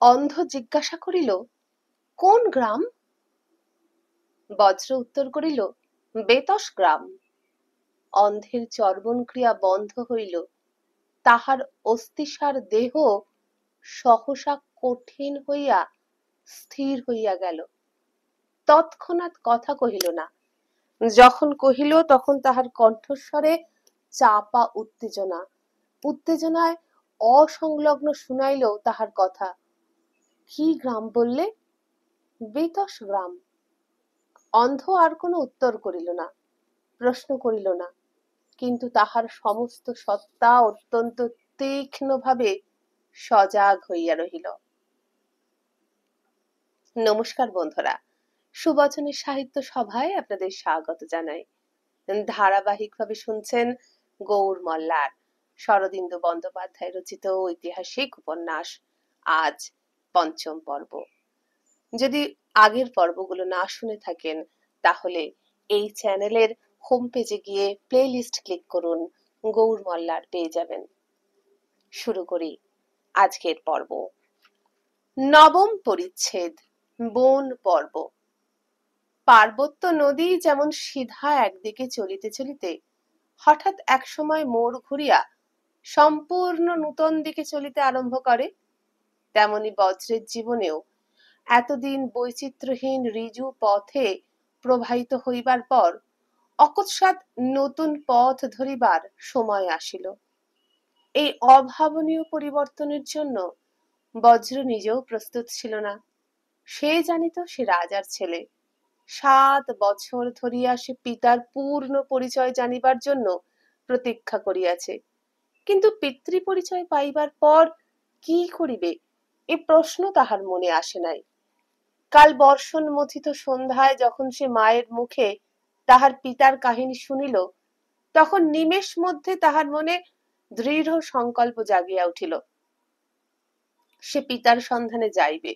অন্ধ জিজ্ঞাসা করিল, কোন গ্রাম? বজ্র উত্তর করিল, বেতস গ্রাম। অন্ধের চর্বণ ক্রিয়া বন্ধ হইল, তাহার অস্থিসার দেহ সহসা কঠিন হইয়া স্থির হইয়া গেল। তৎক্ষণাৎ কথা কহিল না, যখন কহিল তখন তাহার কণ্ঠস্বরে চাপা উত্তেজনা। উত্তেজনায় অসংলগ্ন শুনাইল তাহার কথা। কি গ্রাম বললে? বেতস গ্রাম। অন্ধ আর কোনো উত্তর করিল না, প্রশ্ন করিল না, কিন্তু তাহার সমস্ত সত্তা অত্যন্ত তীক্ষ্ণভাবে সজাগ হইয়া রহিল। নমস্কার বন্ধুরা, সুবচনের সাহিত্য সভায় আপনাদের স্বাগত জানাই। ধারাবাহিকভাবে শুনছেন গৌর মল্লার শরদিন্দু বন্দ্যোপাধ্যায় রচিত ঐতিহাসিক উপন্যাস আজ পঞ্চম পর্ব। যদি আগের পর্বগুলো না শুনে থাকেন তাহলে এই চ্যানেলের হোম পেজে গিয়ে প্লে লিস্ট ক্লিক করুন, গৌর মল্লার পেয়ে যাবেন। শুরু করি আজকের পর্ব। নবম পরিচ্ছেদ, বন পর্ব। পার্বত্য নদী যেমন সিধা একদিকে চলিতে চলিতে হঠাৎ একসময় মোড় ঘুরিয়া সম্পূর্ণ নূতন দিকে চলিতে আরম্ভ করে, তেমনি বজ্রের জীবনেও এতদিন বৈচিত্র্যহীন ঋজু পথে প্রবাহিত হইবার পর অকস্মাৎ নতুন পথ ধরিবার সময় আসিল। এই অভাবনীয় পরিবর্তনের জন্য বজ্র নিজেও প্রস্তুত ছিল না। সে জানিত সে রাজার ছেলে, 7 বছর ধরিয়া সে পিতার পূর্ণ পরিচয় জানিবার জন্য প্রতীক্ষা করিয়াছে, কিন্তু পিতৃ পরিচয় পাইবার পর কি করিবে এ প্রশ্ন তাহার মনে আসে নাই। কাল বর্ষণ মথিত সন্ধ্যায় যখন সে মায়ের মুখে তাহার পিতার কাহিনী শুনিল, তখন নিমেষ মধ্যে তাহার মনে দৃঢ় সংকল্প জাগিয়া উঠিল। সে পিতার সন্ধানে যাইবে,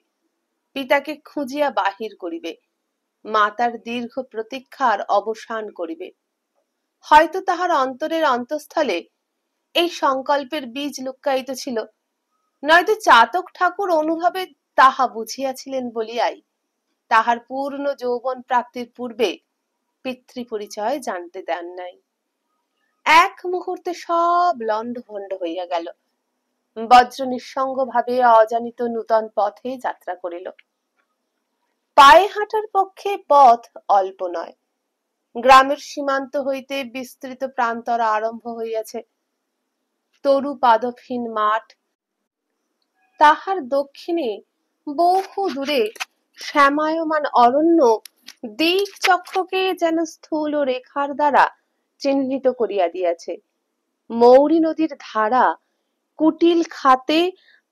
পিতাকে খুঁজিয়া বাহির করিবে, মাতার দীর্ঘ প্রতীক্ষার অবসান করিবে। হয়তো তাহার অন্তরের অন্তঃস্থলে এই সংকল্পের বীজ লুক্কায়িত ছিল, নয়তো চাতক ঠাকুর অনুভবে তাহা বুঝিয়াছিলেন বলিয়াই তাহার পূর্ণ যৌবন প্রাপ্তির পূর্বে পিতৃ পরিচয় জানতে দেন নাই। এক মুহূর্তে সব লণ্ডভণ্ড হইয়া গেল। বজ্র নিঃসঙ্গ ভাবে অজানিত নূতন পথে যাত্রা করিল। পায়ে হাঁটার পক্ষে পথ অল্প নয়। গ্রামের সীমান্ত হইতে বিস্তৃত প্রান্তর আরম্ভ হইয়াছে। তরু পাদপহীন মাঠ, তাহার দক্ষিণে বহু দূরে শ্যামায়মান অরণ্য দিক চক্রকে যেন স্থূল রেখার দ্বারা চিহ্নিত করিয়া দিয়াছে। মৌরী নদীর ধারা কুটিল খাতে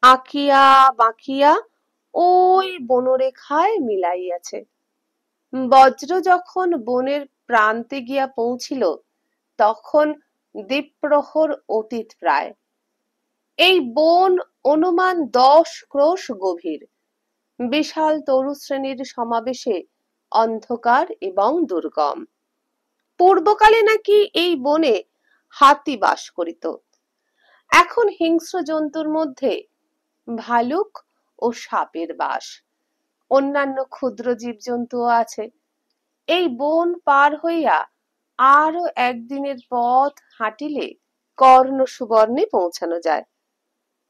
আঁকিয়া বাঁকিয়া ওই বনরেখায় মিলাইয়াছে। বজ্র যখন বনের প্রান্তে গিয়া পৌঁছিল তখন দ্বীপ্রহর অতীত প্রায়। এই বন অনুমান 10 ক্রোশ গভীর। বিশাল তরু শ্রেণীর সমাবেশে অন্ধকার এবং দুর্গম। পূর্বকালে নাকি এই বনে হাতি বাস করিত। এখন হিংস্র জন্তুর মধ্যে ভালুক ও সাপের বাস। অন্যান্য ক্ষুদ্র জীবজন্তুও আছে। এই বন পার হইয়া আরো একদিনের পথ হাঁটিলে কর্ণ সুবর্ণে পৌঁছানো যায়।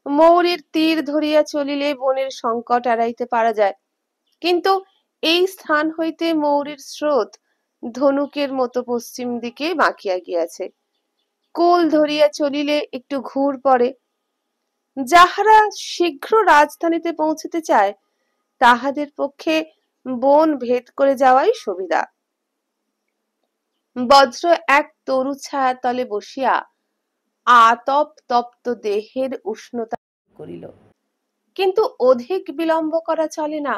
মৌরীর তীর ধরিয়া চলিলে বনের সংকট এড়াইতে পারা যায়, কিন্তু এই স্থান হইতে মৌরীর স্রোত ধনুকের মতো পশ্চিম দিকে বাঁকিয়া গিয়াছে। কোল ধরিয়া চলিলে একটু ঘুর পড়ে। যাহারা শীঘ্র রাজধানীতে পৌঁছিতে চায় তাহাদের পক্ষে বন ভেদ করে যাওয়াই সুবিধা। বজ্র এক তরু ছায়ার তলে বসিয়া আতপ তপ্ত দেহের উষ্ণতা করিল, কিন্তু অধিক বিলম্ব করা চলে না।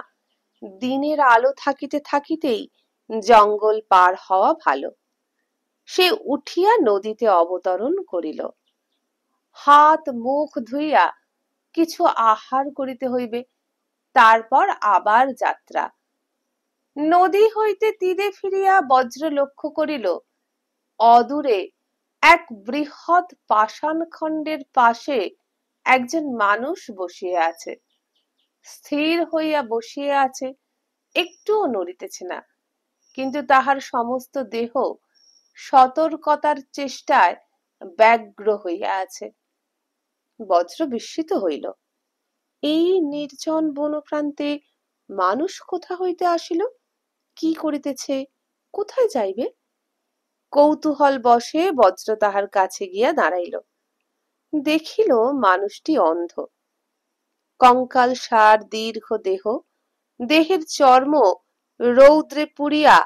দিনের আলো থাকিতে থাকিতেই জঙ্গল পার হওয়া ভালো। সে উঠিয়া নদীতে অবতরণ করিল। হাত মুখ ধুইয়া কিছু আহার করিতে হইবে, তারপর আবার যাত্রা। নদী হইতে তীরে ফিরিয়া বজ্র লক্ষ্য করিল অদূরে এক বৃহৎ পাষাণ খণ্ডের পাশে একজন মানুষ বসিয়া আছে। স্থির হইয়া বসিয়া আছে, একটুও নড়িতেছে না, কিন্তু তাহার সমস্ত দেহ সতর্কতার চেষ্টায় ব্যগ্র হইয়া আছে। বজ্র বিস্মিত হইল। এই নির্জন বনপ্রান্তে মানুষ কোথা হইতে আসিল, কি করিতেছে, কোথায় যাইবে? কৌতূহল বশে বজ্র তাহার কাছে গিয়া দাঁড়াইল। দেখিল মানুষটি অন্ধ, কঙ্কালসার দীর্ঘ দেহ, দেহের চর্ম রৌদ্রে পুড়িয়া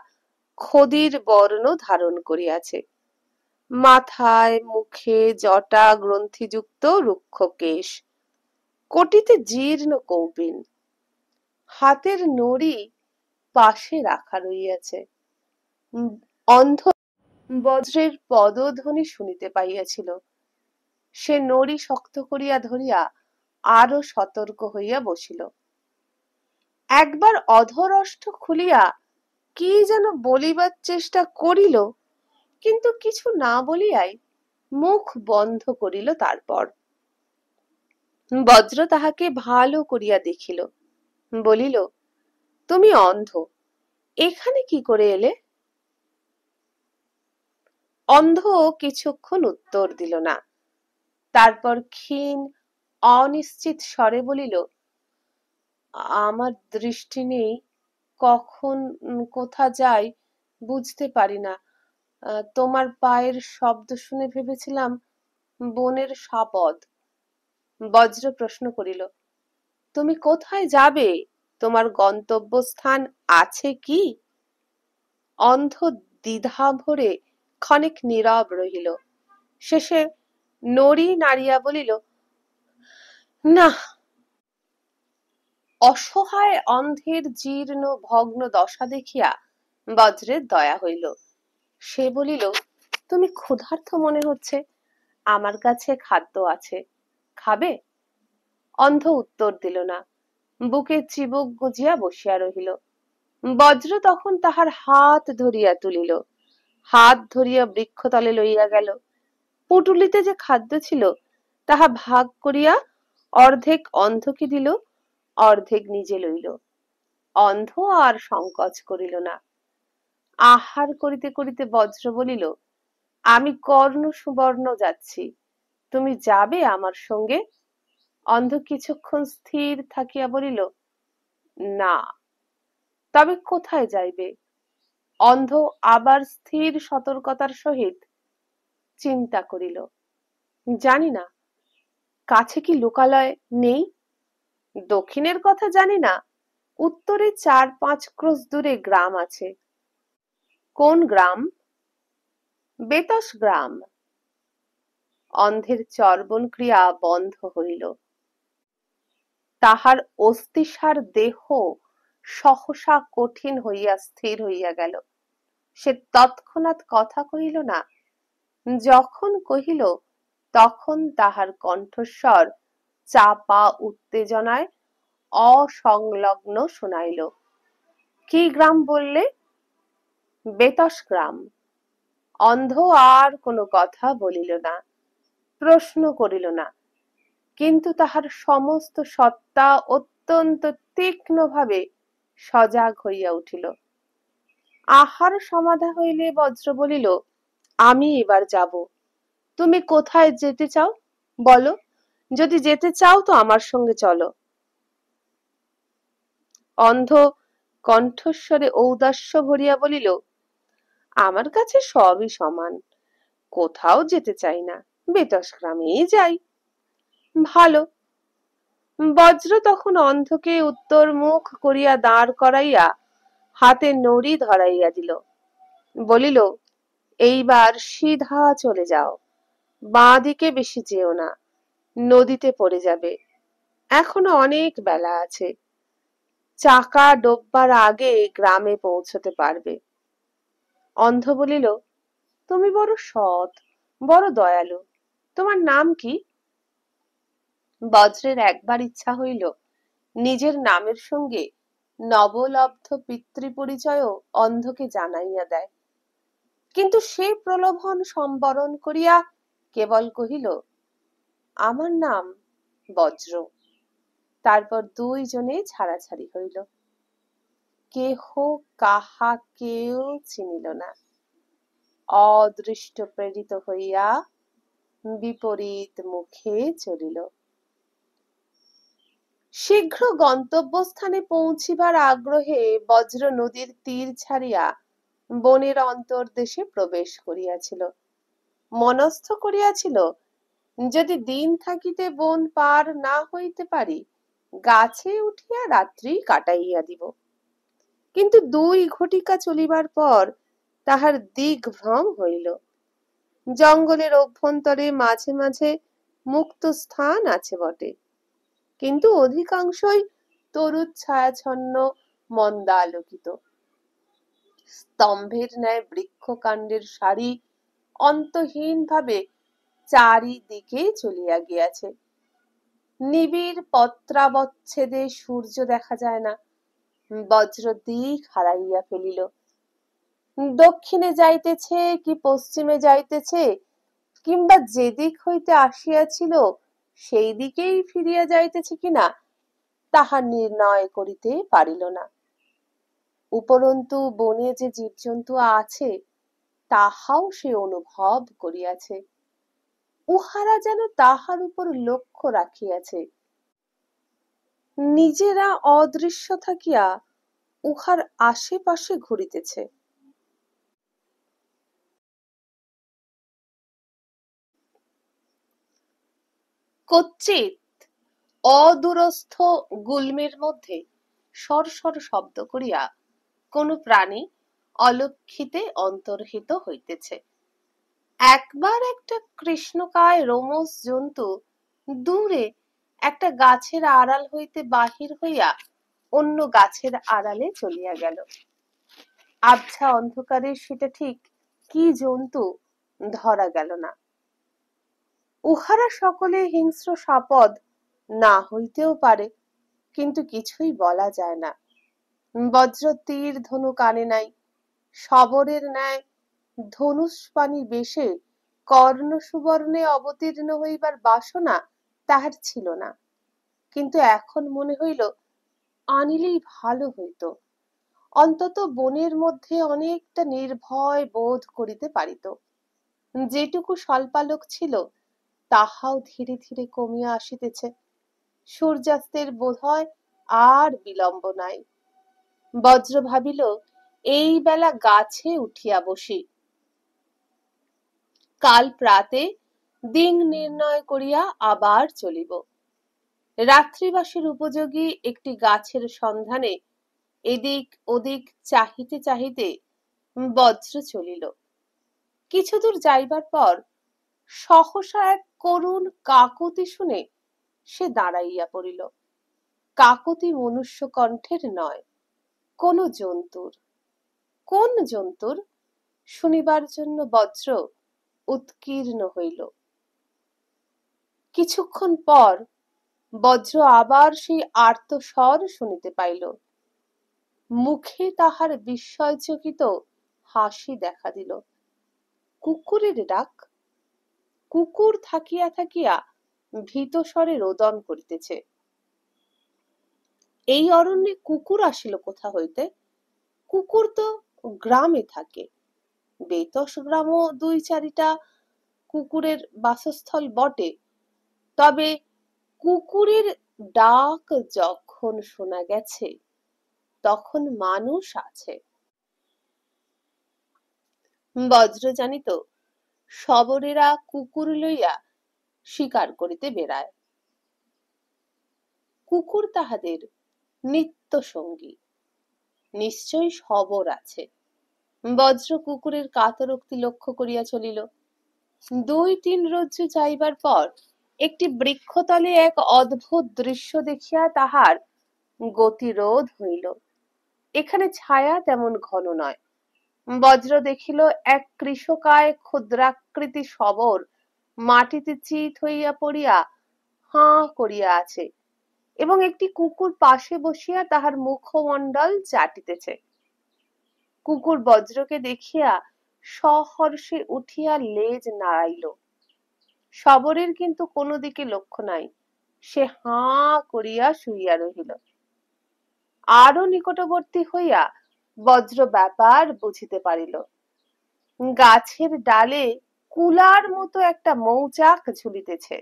খদির বর্ণ ধারণ করিয়াছে। মাথায় মুখে জটা গ্রন্থিযুক্ত রুক্ষ কেশ, কটিতে জীর্ণ কৌপিন, হাতের নড়ি পাশে রাখা রইয়াছে। অন্ধ বজ্রের পদধ্বনি শুনিতে পাইয়াছিল। সে নড়ি শক্ত করিয়া ধরিয়া আরো সতর্ক হইয়া বসিল। একবার অধরষ্ঠ খুলিয়া কি যেন বলিবার চেষ্টা করিল, কিন্তু কিছু না বলিয়াই মুখ বন্ধ করিল। তারপর বজ্র তাহাকে ভালো করিয়া দেখিল, বলিল, তুমি অন্ধ, এখানে কি করে এলে? অন্ধ কিছুক্ষণ উত্তর দিল না, তারপর ক্ষীণ অনিশ্চিত স্বরে বলিল, আমার দৃষ্টি নেই, কখন কোথা যাই বুঝতে পারি না। তোমার পায়ের শব্দ শুনে ভেবেছিলাম বনের শাবদ। বজ্র প্রশ্ন করিল, তুমি কোথায় যাবে? তোমার গন্তব্যস্থান আছে কি? অন্ধ দ্বিধা ভরে ক্ষণিক নীরব রহিল, শেষে নড়ি নাড়িয়া বলিল, না। অসহায় অন্ধের জীর্ণ ভগ্ন দশা দেখিয়া বজ্রের দয়া হইল। সে বলিল, তুমি ক্ষুধার্ত মনে হচ্ছে, আমার কাছে খাদ্য আছে, খাবে? অন্ধ উত্তর দিল না, বুকে চিবুক গুজিয়া বসিয়া রহিল। বজ্র তখন তাহার হাত ধরিয়া তুলিল, হাত ধরিয়া বৃক্ষতলে লইয়া গেল। পুটুলিতে যে খাদ্য ছিল তাহা ভাগ করিয়া অর্ধেক অন্ধকে দিল, অর্ধেক নিজে লইল। অন্ধ আর সংকোচ করিল না। আহার করিতে করিতে বজ্র বলিল, আমি কর্ণ সুবর্ণ যাচ্ছি, তুমি যাবে আমার সঙ্গে? অন্ধ কিছুক্ষণ স্থির থাকিয়া বলিল, না। তবে কোথায় যাইবে? অন্ধ আবার স্থির সতর্কতার সহিত চিন্তা করিল, জানি না। কাছে কি লোকালয় নেই? দক্ষিণের কথা জানি না, উত্তরে 4-5 ক্রোশ দূরে গ্রাম আছে। কোন গ্রাম? বেতস গ্রাম। অন্ধের চর্বণ ক্রিয়া বন্ধ হইল। তাহার অস্থিসার দেহ সহসা কঠিন হইয়া স্থির হইয়া গেল। সে তৎক্ষণাৎ কথা কহিল না, যখন কহিল তখন তাহার কণ্ঠস্বর চাপা উত্তেজনায় অসংলগ্ন শোনাইল। কি গ্রাম বললে? বেতস গ্রাম। অন্ধ আর কোনো কথা বলিল না, প্রশ্ন করিল না, কিন্তু তাহার সমস্ত সত্তা অত্যন্ত তীক্ষ্ণভাবে সজাগ হইয়া উঠিল। আহার সমাধা হইলে বজ্র বলিল, আমি এবার যাব। তুমি কোথায় যেতে চাও বলো, যদি যেতে চাও তো আমার সঙ্গে চলো। অন্ধ কণ্ঠস্বরে ঔদাস্য ভরিয়া বলিল, আমার কাছে সবই সমান, কোথাও যেতে চাই না, বেতস গ্রামেই যাই। ভালো। বজ্র তখন অন্ধকে উত্তর মুখ করিয়া দাঁড় করাইয়া হাতে নড়ি ধরাইয়া দিল, বলিল, এইবার সিধা চলে যাও, বাঁ দিকে বেশি যেও না, নদীতে পড়ে যাবে, এখনো অনেক বেলা আছে, চাকা ডোববার আগে গ্রামে পৌঁছতে পারবে। অন্ধ বলিল, তুমি বড় সৎ, বড় দয়ালু, তোমার নাম কি? বজ্রের একবার ইচ্ছা হইল নিজের নামের সঙ্গে নবলব্ধ পিতৃপরিচয়ও অন্ধকে জানাইয়া দেয়, কিন্তু সে প্রলোভন সম্বরণ করিয়া কেবল কহিল, আমার নাম বজ্র। তারপর দুইজনে ছাড়াছাড়ি হইল। কেহ কাহাকেও চিনিল না। অদৃষ্ট প্রেরিত হইয়া বিপরীত মুখে চলিল। শীঘ্র গন্তব্যস্থানে পৌঁছিবার আগ্রহে বজ্র নদীর তীর ছাড়িয়া বনের অন্তর্দেশে প্রবেশ করিয়াছিল। মনস্থ করিয়াছিল, যদি দিন থাকিতে বন পার না হইতে পারি, গাছে উঠিয়া রাত্রি কাটাইয়া দিব। কিন্তু 2 ঘটিকা চলিবার পর তাহার দিগ্ভ্রম হইল। জঙ্গলের অভ্যন্তরে মাঝে মাঝে মুক্ত স্থান আছে বটে, কিন্তু অধিকাংশই তরুর ছায়াচ্ছন্ন মন্দালোকিত। স্তম্ভের ন্যায় বৃক্ষকাণ্ডের সারি অন্তহীন ভাবে চারিদিকে চলিয়া গিয়াছে। নিবিড় পত্রাবচ্ছেদে সূর্য দেখা যায় না। বজ্র দিক হারাইয়া ফেলিল। দক্ষিণে যাইতেছে কি পশ্চিমে যাইতেছে, কিংবা যেদিক হইতে আসিয়াছিল সেই দিকেই ফিরিয়া যাইতেছে কিনা তাহা নির্ণয় করিতে পারিল না। উপরন্তু বনে যে জীবজন্তু আছে তাহাও সে অনুভব করিয়াছে। উহারা যেন তাহার উপর লক্ষ্য রাখিয়াছে। নিজেরা অদৃশ্য থাকিয়া উহার আশেপাশে ঘুরিতেছে। কচ্চিৎ অদূরস্থ গুল্মের মধ্যে সরসর শব্দ করিয়া কোন প্রাণী অলক্ষিতে অন্তর্হিত হইতেছে। একবার একটা কৃষ্ণকায় রোমস জন্তু দূরে একটা গাছের আড়াল হইতে বাহির হইয়া অন্য গাছের আড়ালে চলিয়া গেল। আবছা অন্ধকারে সেটা ঠিক কি জন্তু ধরা গেল না। উহারা সকলে হিংস্র সাপদ না হইতেও পারে, কিন্তু কিছুই বলা যায় না। বজ্র তীর ধনু কানে নাই। শবরের ন্যায় ধনুষ্পানি বেশে কর্ণ সুবর্ণে অবতীর্ণ হইবার বাসনা তাহার ছিল না, কিন্তু এখন মনে হইল আনিলেই ভালো হইত। অন্তত বনের মধ্যে অনেকটা নির্ভয় বোধ করিতে পারিত। যেটুকু স্বল্পালোক ছিল তাহাও ধীরে ধীরে কমিয়া আসিতেছে। সূর্যাস্তের বোধহয় আর বিলম্ব নাই। বজ্র ভাবিল, এই বেলা গাছে উঠিয়া বসি, কাল প্রাতে দিন নির্ণয় করিয়া আবার চলিব। রাত্রিবাসের উপযোগী একটি গাছের সন্ধানে এদিক ওদিক চাহিতে চাহিতে বজ্র চলিল। কিছুদূর যাইবার পর সহসা এক করুণ কাকতি শুনে সে দাঁড়াইয়া পড়িল। কাকতি মনুষ্য কণ্ঠের নয়, কোন জন্তুর। কোন জন্তুর শুনিবার জন্য বজ্র উৎকীর্ণ হইল। কিছুক্ষণ পর বজ্র আবার সেই আর্তস্বর শুনিতে পাইল। মুখে তাহার বিস্ময়চকিত হাসি দেখা দিল। কুকুরের ডাক। কুকুর থাকিয়া থাকিয়া ভীত স্বরে রোদন করিতেছে। এই অরণ্যে কুকুর আসিল কোথা হইতে? কুকুর তো গ্রামে থাকে। বেতস গ্রামও 2-4টা কুকুরের বাসস্থল বটে, তবে কুকুরের ডাক যখন শোনা গেছে তখন মানুষ আছে। বজ্র জানিত শবরেরা কুকুর লইয়া শিকার করিতে বেড়ায়। কুকুর তাহাদের নিত্য সঙ্গী। নিশ্চয়ই শবর আছে। বজ্র কুকুরের কাতরোক্তি লক্ষ্য করিয়া চলিল। 2-3 রজ্জু যাইবার পর একটি বৃক্ষতলে এক অদ্ভুত দৃশ্য দেখিয়া তাহার গতিরোধ হইল। এখানে ছায়া তেমন ঘন নয়। বজ্র দেখিল এক কৃশকায় ক্ষুদ্রাকৃতি শবর মাটিতে চিত হইয়া পড়িয়া হাঁ করিয়া আছে এবং একটি কুকুর পাশে বসিয়া তাহার মুখমণ্ডল চাটিতেছে। কুকুর বজ্রকে দেখিয়া সহর্ষে উঠিয়া লেজ নাড়াইল। শবরের কিন্তু কোনো দিকে লক্ষ্য নাই। সে হাঁ করিয়া শুইয়া রহিল। আরো নিকটবর্তী হইয়া বজ্র ব্যাপার বুঝিতে পারিল। গাছের ডালে কুলার মতো একটা মৌচাক ঝুলিতেছে,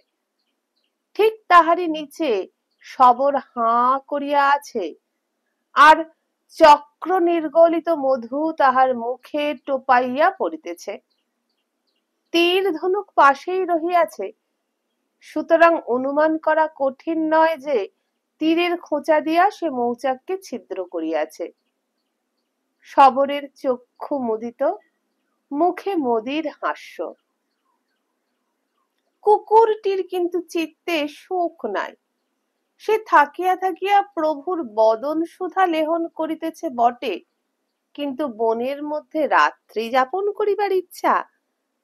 ঠিক তাহারই নিচে শবর হাঁ করিয়া আছে, আর চক্র নির্গলিত মধু তাহার মুখে টোপাইয়া পড়িতেছে। তীর ধনুক পাশেই রহিয়াছে, সুতরাং অনুমান করা কঠিন নয় যে তীরের খোঁচা দিয়া সে মৌচাককে ছিদ্র করিয়াছে। শবরের চক্ষু মুদিত, মুখে মদির হাস্য। কুকুরটির কিন্তু চিত্তে শোক নাই। সে থাকিয়া থাকিয়া প্রভুর বদন সুধা লেহন করিতেছে বটে, কিন্তু বনের মধ্যে রাত্রি যাপন করিবার ইচ্ছা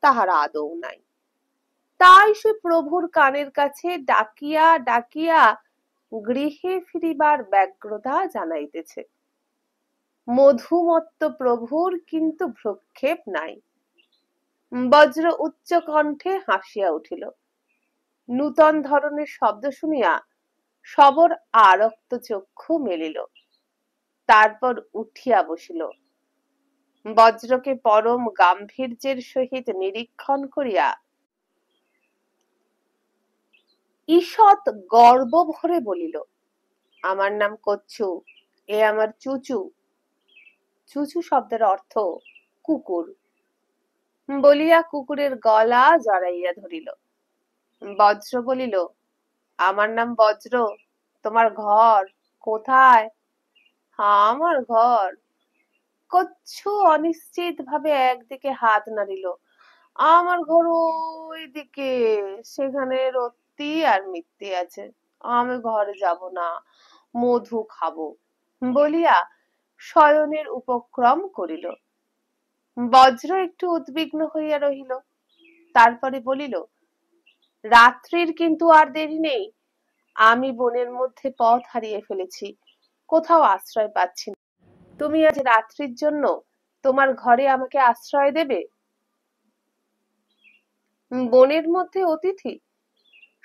তাহার আদৌ নাই। তাই সে প্রভুর কানের কাছে ডাকিয়া ডাকিয়া গৃহে ফিরিবার ব্যগ্রতা জানাইতেছে। মধুমত্ত প্রভুর কিন্তু ভ্রক্ষেপ নাই। বজ্র উচ্চ কণ্ঠে হাসিয়া উঠিল। নূতন ধরনের শব্দ শুনিয়া শবর আরক্ত চক্ষু মেলিল, তারপর উঠিয়া বসিল। বজ্রকে পরম গাম্ভীর্যের সহিত নিরীক্ষণ করিয়া ঈষৎ গর্ব ভরে বলিল, আমার নাম কচ্ছু, এ আমার চুচু। চুচু শব্দের অর্থ কুকুর। বলিয়া কুকুরের গলা জড়াইয়া ধরিল। বজ্র বলিল, আমার নাম বজ্র, তোমার ঘর কোথায়? আমার ঘর। কচ্ছু অনিশ্চিত ভাবে একদিকে হাত নাড়িল। আমার ঘর ওই দিকে, সেখানে রত্তি আর মিত্তি আছে। আমি ঘরে যাব না, মধু খাবো বলিয়া শয়নের উপক্রম করিল। বজ্র একটু উদ্বিগ্ন হইয়া রহিল, তারপরে বলিল, রাত্রির কিন্তু আর দেরি নেই। আমি বনের মধ্যে পথ হারিয়ে ফেলেছি, কোথাও আশ্রয় পাচ্ছি না। তুমি আজ রাত্রির জন্য তোমার ঘরে আমাকে আশ্রয় দেবে? বনের মধ্যে অতিথি?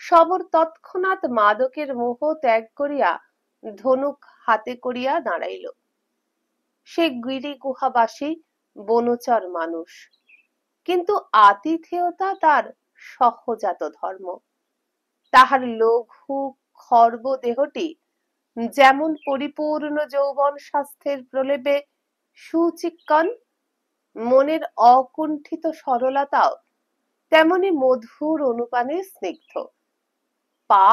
শবর তৎক্ষণাৎ মাদকের মোহ ত্যাগ করিয়া ধনুক হাতে করিয়া দাঁড়াইল। সে গিরি গুহাবাসী বনচর মানুষ, কিন্তু আতিথেয়তা তার সহজাত ধর্ম। তাহার লঘু খর্ব দেহটি যেমন পরিপূর্ণ যৌবন স্বাস্থ্যের প্রলেপে সুচিক্কণ, মনের অকুণ্ঠিত সরলতাও তেমনি মধুর অনুপানে স্নিগ্ধ। পা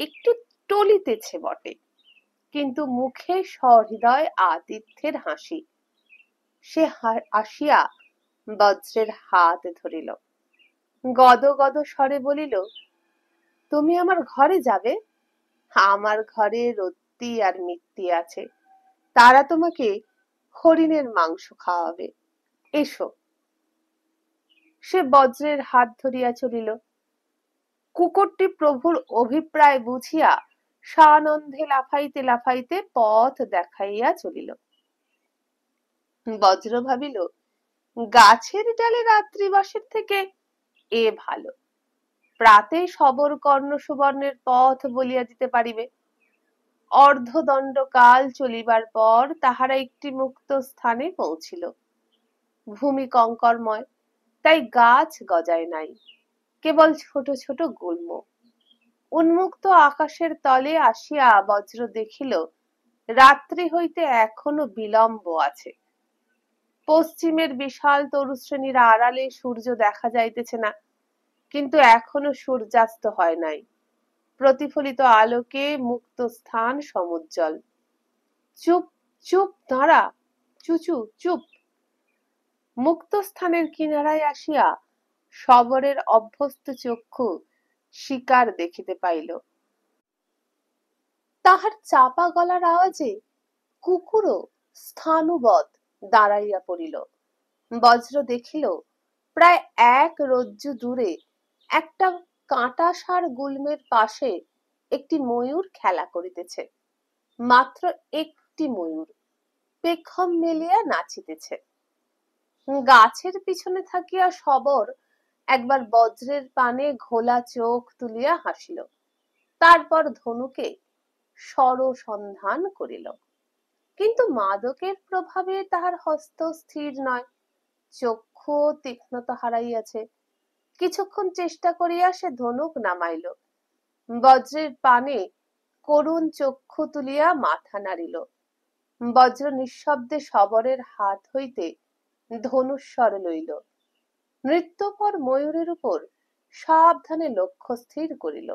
একটু টলিতেছে বটে, কিন্তু মুখে সহৃদয় আতিথ্যের হাসি। সে আসিয়া বজ্রের হাত ধরিল, গদ গদ স্বরে বলিল, তুমি আমার ঘরে যাবে? আমার ঘরে রত্তি আর মিত্তি আছে, তারা তোমাকে হরিণের মাংস খাওয়াবে, এসো। সে বজ্রের হাত ধরিয়া চলিল। কুকুরটি প্রভুর অভিপ্রায় বুঝিয়া সানন্দে লাফাইতে লাফাইতে পথ দেখাইয়া চলিল। বজ্র ভাবিল, গাছের ডালে রাত্রিবাসের থেকে এ ভালো। প্রাতে শবর কর্ণ সুবর্ণের পথ বলিয়া দিতে পারিবে। অর্ধদণ্ড কাল চলিবার পর তাহারা একটি মুক্ত স্থানে পৌঁছিল। ভূমি কঙ্করময়, তাই গাছ গজায় নাই, কেবল ছোট ছোট গুল্ম। উন্মুক্ত আকাশের তলে আসিয়া বজ্র দেখিল, রাত্রি হইতে এখনো বিলম্ব আছে। পশ্চিমের বিশাল তরুশ্রেণীর আড়ালে সূর্য দেখা যাইতেছে না, কিন্তু এখনো সূর্যাস্ত হয় নাই। প্রতিফলিত আলোকে মুক্ত স্থান সমুজ্জ্বল। চুপ চুপ, দাঁড়া চুচু, চুপ। মুক্ত স্থানের কিনারায় আসিয়া শবরের অভ্যস্ত চক্ষু শিকার দেখিতে পাইল। তাহার চাপা গলার আওয়াজে কুকুরও স্থাণুবৎ দাঁড়াইয়া পড়িল। বজ্র দেখিল, প্রায় এক রজ্জু দূরে একটা কাঁটাসার গুল্মের পাশে একটি ময়ূর খেলা করিতেছে। মাত্র একটি ময়ূর পেখম মেলিয়া নাচিতেছে। গাছের পিছনে থাকিয়া শবর একবার বজ্রের পানে ঘোলা চোখ তুলিয়া হাসিল, তারপর ধনুকে সরসন্ধান করিল, কিন্তু মাদকের প্রভাবে তাহার হস্ত স্থির নয়, চক্ষু তীক্ষ্ণতা হারাইয়াছে। কিছুক্ষণ চেষ্টা করিয়া সে ধনুক নামাইল, বজ্রের পানে করুণ চক্ষু তুলিয়া মাথা নাড়িল। বজ্র নিঃশব্দে শবরের হাত হইতে ধনুস্বর লইল, নৃত্যপর ময়ূরের উপর সাবধানে লক্ষ্য স্থির করিল।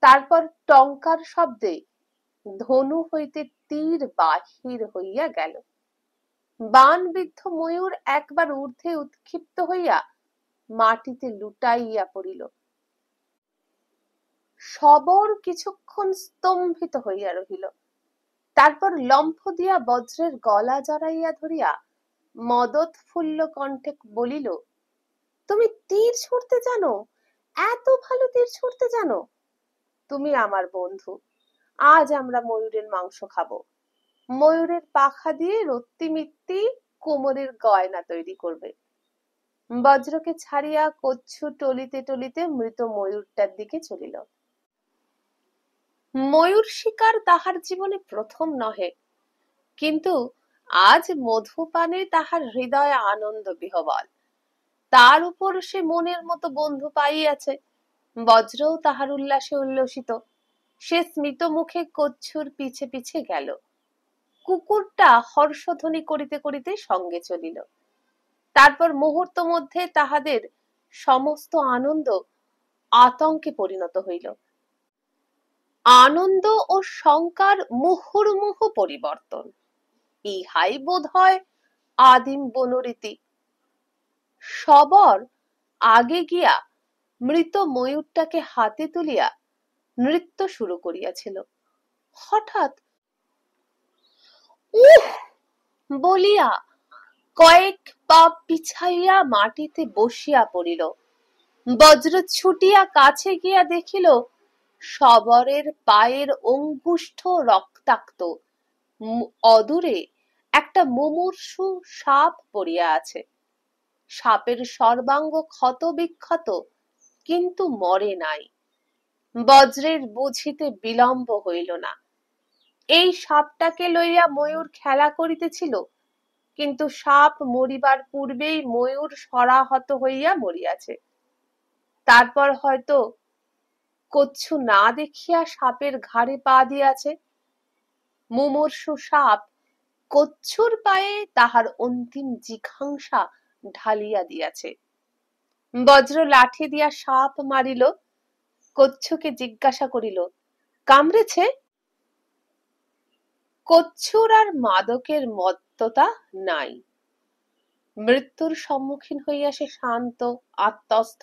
তারপর টঙ্কার শব্দে ধনু হইতে তীর বাহির হইয়া গেল। বাণবিদ্ধ ময়ূর একবার ঊর্ধ্বে উৎক্ষিপ্ত হইয়া মাটিতে লুটাইয়া পড়িল। শবর কিছুক্ষণ স্তম্ভিত হইয়া রহিল, তারপর লম্ফ দিয়া বজ্রের গলা জড়াইয়া ধরিয়া মদোৎফুল্ল কণ্ঠে বলিল, তুমি তীর ছুঁড়তে জানো? এত ভালো তীর ছুঁড়তে জানো? তুমি আমার বন্ধু, আজ আমরা ময়ূরের মাংস খাবো। ময়ূরের পাখা দিয়ে রত্তি মিত্তি কোমরের গয়না তৈরি করবে। বজ্রকে ছাড়িয়া কচ্ছু টলিতে টলিতে মৃত ময়ূরটার দিকে চলিল। ময়ূর শিকার তাহার জীবনে প্রথম নহে, কিন্তু আজ মধুপানে তাহার হৃদয় আনন্দ বিহবল। তার উপর সে মনের মতো বন্ধু পাইয়াছে। বজ্রও তাহার উল্লাসে উল্লসিত। সে স্মিত মুখে কচ্ছুর পিছে পিছে গেল। কুকুরটা হর্ষধ্বনি করিতে করিতে সঙ্গে চলিল। তারপর মুহূর্ত মধ্যে তাহাদের সমস্ত আনন্দ আতঙ্কে পরিণত হইল। আনন্দ ও শঙ্কার মুহুর্মুহু পরিবর্তন, ইহাই বোধ হয় আদিম বনরীতি। শবর আগে গিয়া মৃত ময়ূরটাকে হাতে তুলিয়া নৃত্য শুরু করিয়াছিল। হঠাৎ উহ বলিয়া কয়েক পা পিছাইয়া মাটিতে বসিয়া পড়িল। বজ্র ছুটিয়া কাছে গিয়া দেখিল শবরের পায়ের অঙ্গুষ্ঠ রক্তাক্ত, অদূরে একটা মুমূর্ষু সাপ পড়িয়া আছে। সাপের সর্বাঙ্গ ক্ষত বিক্ষত, কিন্তু মরে নাই। বজ্রের বুঝিতে বিলম্ব হইল না। এই সাপটাকে লইয়া ময়ূর খেলা করিতেছিল, কিন্তু সাপ মরিবার পূর্বেই ময়ূর সরাহত হইয়া মরিয়াছে। তারপর হয়তো কচ্ছু না দেখিয়া সাপের ঘাড়ে পা দিয়াছে। মুমূর্ষু সাপ কচ্ছুর পায়ে তাহার অন্তিম জিঘাংসা ঢালিয়া দিয়াছে। বজ্র লাঠি দিয়া সাপ মারিল। কচ্ছুকে জিজ্ঞাসা করিল, কামড়েছে? কচ্ছুর আর মাদকের মত্ততা নাই। মৃত্যুর সম্মুখীন হইয়া সে শান্ত আত্মস্থ।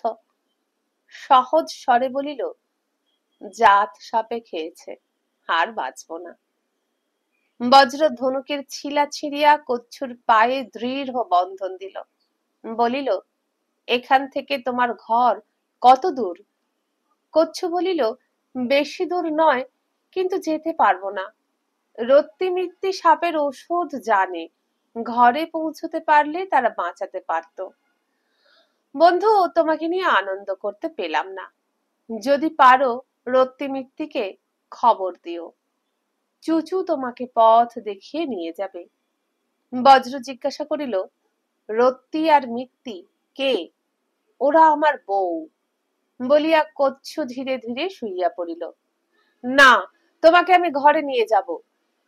সহজ স্বরে বলিল, জাত সাপে খেয়েছে, আর বাঁচব না। বজ্র ধনুকের ছিলা ছিঁড়িয়া কচ্ছুর পায়ে দৃঢ় বন্ধন দিল। বলিল, এখান থেকে তোমার ঘর কত দূর? কচ্ছু বলিল, বেশি দূর নয়, কিন্তু যেতে পারবো না। রত্তি মিত্তি সাপের ওষুধ জানে, ঘরে পৌঁছতে পারলে তারা বাঁচাতে পারত। বন্ধু, তোমাকে নিয়ে আনন্দ করতে পেলাম না। যদি পারো রত্তি মিত্তিকে খবর দিও, চুচু তোমাকে পথ দেখিয়ে নিয়ে যাবে। বজ্র জিজ্ঞাসা করিল, রত্তি আর মিত্তি কে? ওরা আমার বউ। বলিয়া কচ্ছু ধীরে ধীরে শুইয়া পড়িল। না, তোমাকে আমি ঘরে নিয়ে যাব।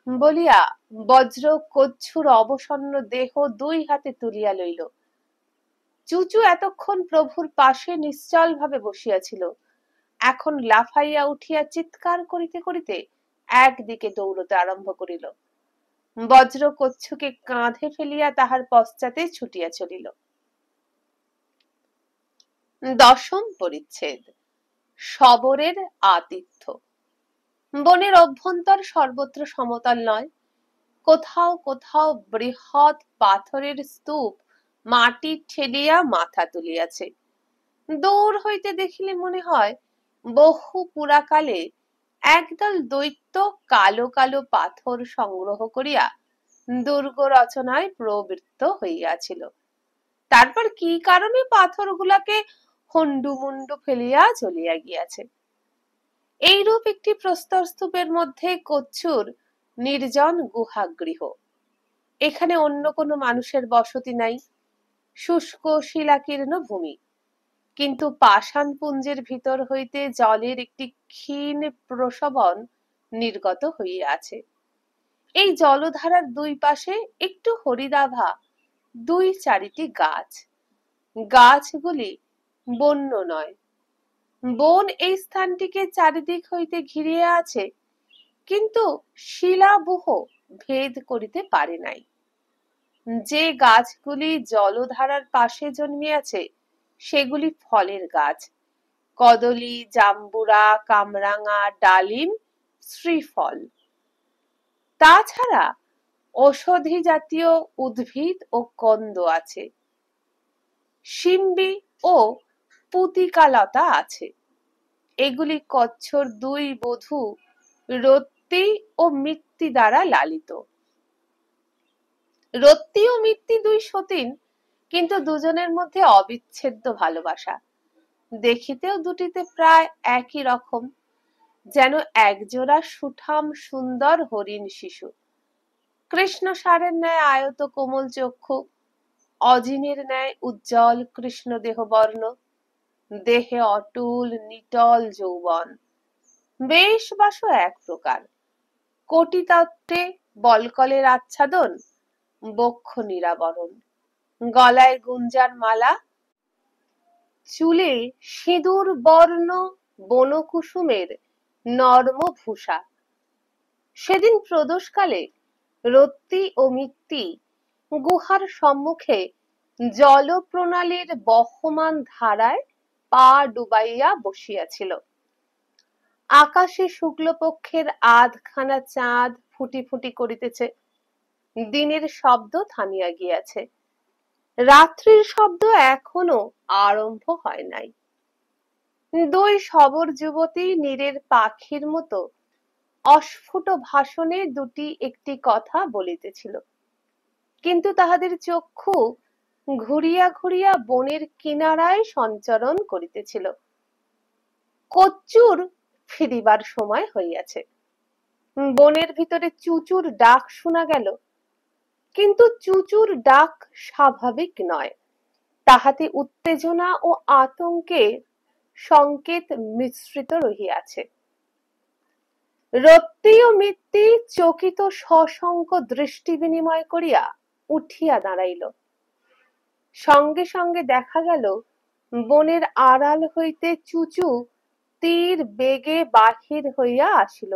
বলিয়া বজ্র কচ্ছুর অবসন্ন দেহ দুই হাতে তুলিয়া লইল। চুচু এতক্ষণ প্রভুর পাশে নিশ্চল ভাবে বসিয়াছিল, এখন লাফাইয়া উঠিয়া চিৎকার করিতে করিতে একদিকে দৌড়তে আরম্ভ করিল। বজ্র কচ্ছুকে কাঁধে ফেলিয়া তাহার পশ্চাতে ছুটিয়া চলিল। দশম পরিচ্ছেদ। শবরের আতিথ্য। বনের অভ্যন্তর সর্বত্র সমতল নয়। কোথাও কোথাও বৃহৎ পাথরের স্তূপ মাটি ঠেলিয়া মাথা তুলিয়াছে। দূর হইতে দেখিলে মনে হয় বহু পুরাকালে একদল দৈত্য কালো কালো পাথর সংগ্রহ করিয়া দুর্গ রচনায় প্রবৃত্ত হইয়াছিল। তারপর কি কারণে পাথরগুলাকে হন্ডু মুন্ডু ফেলিয়া চলিয়া গিয়াছে। এইরূপ একটি প্রস্তরস্তূপের মধ্যে কচ্ছুর নির্জন গুহাগৃহ। এখানে অন্য কোনো মানুষের বসতি নাই, শুষ্ক শিলাকীর্ণ ভূমি। কিন্তু পাষাণপুঞ্জের ভিতর হইতে জলের একটি ক্ষীণ প্রসবন নির্গত হইয়াছে। এই জলধারার দুই পাশে একটু হরিদাভা দুই চারিটি গাছ। গাছগুলি বন্য নয়। বন এই স্থানটিকে চারিদিক হইতে ঘিরিয়া আছে, কিন্তু শিলাবুহ ভেদ করিতে পারে নাই। যে গাছগুলি জলধারার পাশে জন্মিয়াছে সেগুলি ফলের গাছ, কদলী, জাম্বুরা, কামরাঙা, ডালিম, শ্রীফল। তাছাড়া ঔষধি জাতীয় উদ্ভিদ ও কন্দ আছে। শিম্বি ও পুতিকালতা আছে। এগুলি কচ্ছর দুই বধূ রত্তি ও মিত্তি দ্বারা লালিত। রত্তি ও মিত্তি দুই সতীন, কিন্তু দুজনের মধ্যে অবিচ্ছেদ্য ভালোবাসা। দেখিতেও দুটিতে প্রায় একই রকম, যেন একজোড়া সুঠাম সুন্দর হরিণ শিশু। কৃষ্ণ সারের ন্যায় আয়ত কোমল চক্ষু, অজিনের ন্যায় উজ্জ্বল কৃষ্ণ দেহ বর্ণ, দেহে অটুল নিটল যৌবন। বেশ বাসো এক প্রকার, কটিতত্ত্বে বলকলের আচ্ছাদন, বক্ষ নিরাবরণ, গলায় গুঞ্জার মালা, চুলে সিঁদুর বর্ণ বনকুসুমের নর্ম ভূষা। সেদিন প্রদোষকালে রত্তি ও মিত্তি গুহার সম্মুখে জল প্রণালীর বহমান ধারায় পা ডুবাইয়া বসিয়াছিল। আকাশে শুক্লপক্ষের আধখানা চাঁদ ফুটি ফুটি করিতেছে। দিনের শব্দ থামিয়া গিয়াছে, রাত্রির শব্দ এখনো আরম্ভ হয় নাই। দুই সবর যুবতী নীরের পাখির মতো অস্ফুট ভাষণে দুটি একটি কথা বলিতেছিল, কিন্তু তাহাদের চক্ষু ঘুরিয়া ঘুরিয়া বনের কিনারায় সঞ্চরণ করিতেছিল। কচ্ছুর ফিরিবার সময় হইয়াছে। বনের ভিতরে চুচুর ডাক শোনা গেল, কিন্তু চুচুর ডাক স্বাভাবিক নয়, তাহাতে উত্তেজনা ও আতঙ্কের সংকেত মিশ্রিত রহিয়াছে। রত্তি ও মিত্তি চকিত সশঙ্ক দৃষ্টি বিনিময় করিয়া উঠিয়া দাঁড়াইল। সঙ্গে সঙ্গে দেখা গেল বনের আড়াল হইতে চুচু তীর বেগে বাহির হইয়া আসিল।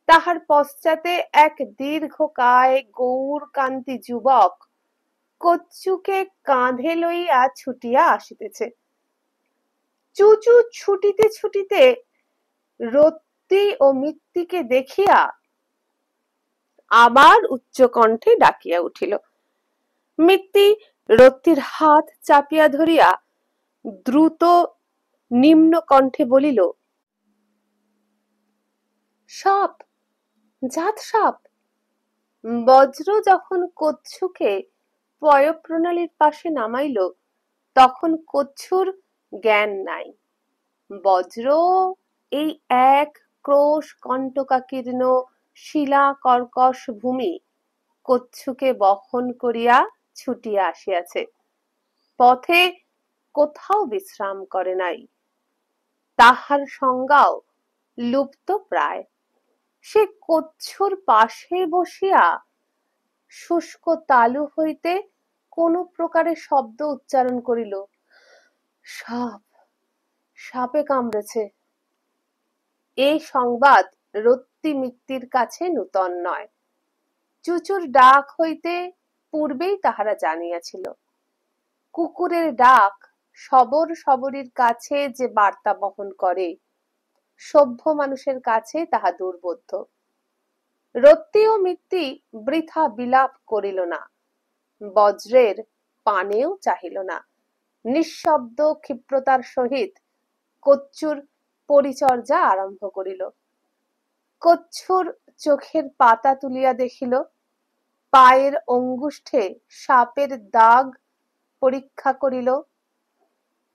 তাহার পশ্চাতে এক দীর্ঘকায় গৌরকান্তি যুবক কচ্ছুকে কাঁধে লইয়া ছুটিয়া আসিতেছে। চুচু ছুটিতে ছুটিতে রত্তি ও মিত্তিকে দেখিয়া আবার উচ্চ কণ্ঠে ডাকিয়া উঠিল। মিত্তি রত্তির হাত চাপিয়া ধরিয়া দ্রুত নিম্ন কণ্ঠে বলিল, সাপ, জাত সাপ। বজ্র যখন কচ্ছুকে পয়ঃপ্রণালীর পাশে নামাইল, তখন কচ্ছুর জ্ঞান নাই। বজ্র এই এক ক্রোশ কণ্টকাকীর্ণ শিলা কর্কশ ভূমি কচ্ছুকে বহন করিয়া ছুটিয়া আসিয়াছে। পথে কোথাও বিশ্রাম করে নাই। তাহার সংজ্ঞাও লুপ্ত প্রায়। সে কচ্ছুর পাশে বসিয়া শুষ্ক তালু হইতে কোন প্রকারে শব্দ উচ্চারণ করিল, সাপ, সাপে কামড়েছে। এই সংবাদ রত্তি মিত্তির কাছে নূতন নয়। চুচুর ডাক হইতে পূর্বেই তাহারা জানিয়াছিল। কুকুরের ডাক সবর সবরীর কাছে যে বার্তা বহন করে, সভ্য মানুষের কাছে তাহা দুর্বোধ্য। রত্তি ও মিত্তি বৃথা বিলাপ করিল না, বজ্রের পানেও চাহিল না। নিঃশব্দ ক্ষিপ্রতার সহিত কচ্ছুর পরিচর্যা আরম্ভ করিল। কচ্ছুর চোখের পাতা তুলিয়া দেখিল, পায়ের অঙ্গুষ্ঠে সাপের দাগ পরীক্ষা করিল।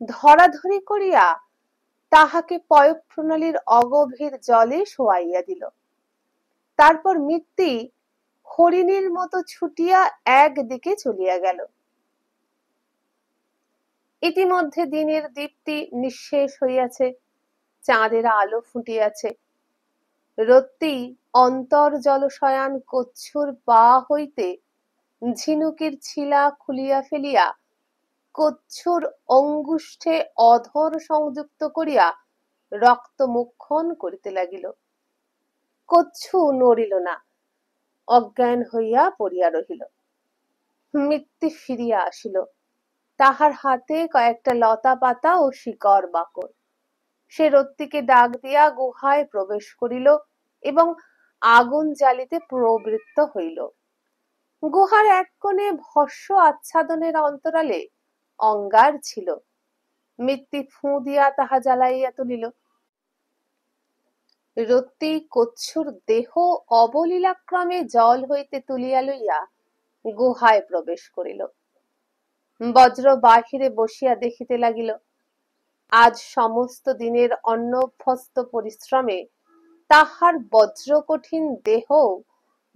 ধরাধরি করিয়া তাহাকে পয়ঃ প্রণালীর অগভীর জলে শোয়াইয়া দিল। তারপর মিত্তি হরিণীর মতো ছুটিয়া একদিকে চলিয়া গেল। ইতিমধ্যে দিনের দীপ্তি নিঃশেষ হইয়াছে, চাঁদের আলো ফুটিয়াছে। রত্তি অন্তর্জল শয়ান কচ্ছুর পা হইতে ঝিনুকের ছিলা খুলিয়া ফেলিয়া কচ্ছুর অঙ্গুষ্ঠে অধর সংযুক্ত করিয়া রক্ত মুক্ষণ করিতে লাগিল। কচ্ছু নড়িল না, অজ্ঞান হইয়া পড়িয়া রহিল। মিত্তি ফিরিয়া আসিল, তাহার হাতে কয়েকটা লতা পাতা ও শিকড় বাকড়। সে রত্তিকে ডাক দিয়া গুহায় প্রবেশ করিল এবং আগুন জ্বালিতে প্রবৃত্ত হইল। গুহার এক কোণে ভস্য আচ্ছাদনের অন্তরালে অঙ্গার ছিল। মিত্তি ফুঁ দিয়া তাহা জ্বালাইয়া তুলিল। রত্তি কচ্ছুর দেহ অবলীলাক্রমে জল হইতে তুলিয়া লইয়া গুহায় প্রবেশ করিল। বজ্র বাহিরে বসিয়া দেখিতে লাগিল, আজ সমস্ত দিনের অন্নভ্যস্ত পরিশ্রমে তাহার বজ্রকঠিন দেহ